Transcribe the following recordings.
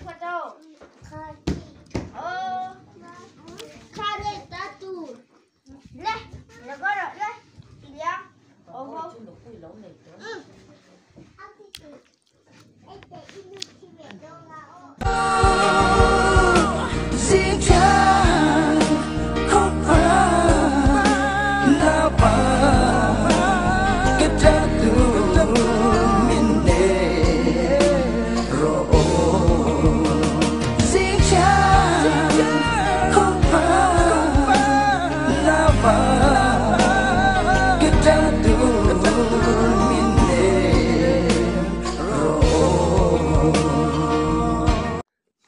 Khoa đâu? Kha đây ta tu. Lê, là có rồi lê. Đi ra. Không.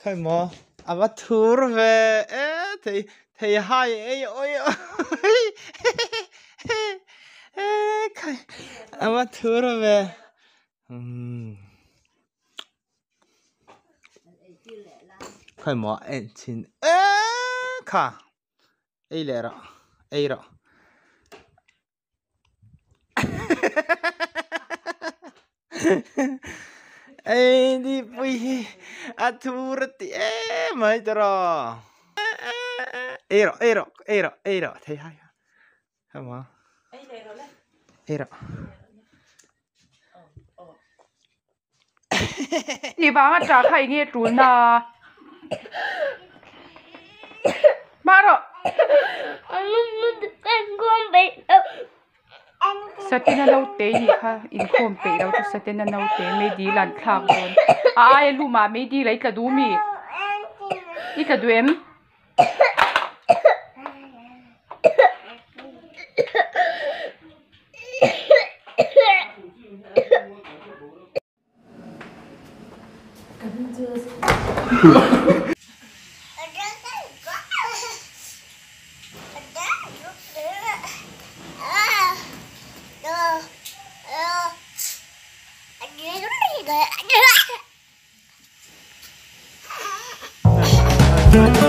Khai mò à thua về thì hai ấy ôi khai à thua về khai mò anh chín khá ấy lẽ rồi ấy rồi ấy đi bui à thua rồi mấy rồi ấy rồi thấy hay khai mò ấy rồi đi bà trả khai nghe trốn à bà rồi sa tin na lâu tế hi kha in khom pe đâu cho sa tin na lâu tế mấy đi lần khác rồi ai lu mà mấy đi lấy cả đu mi đi cả đu em Anh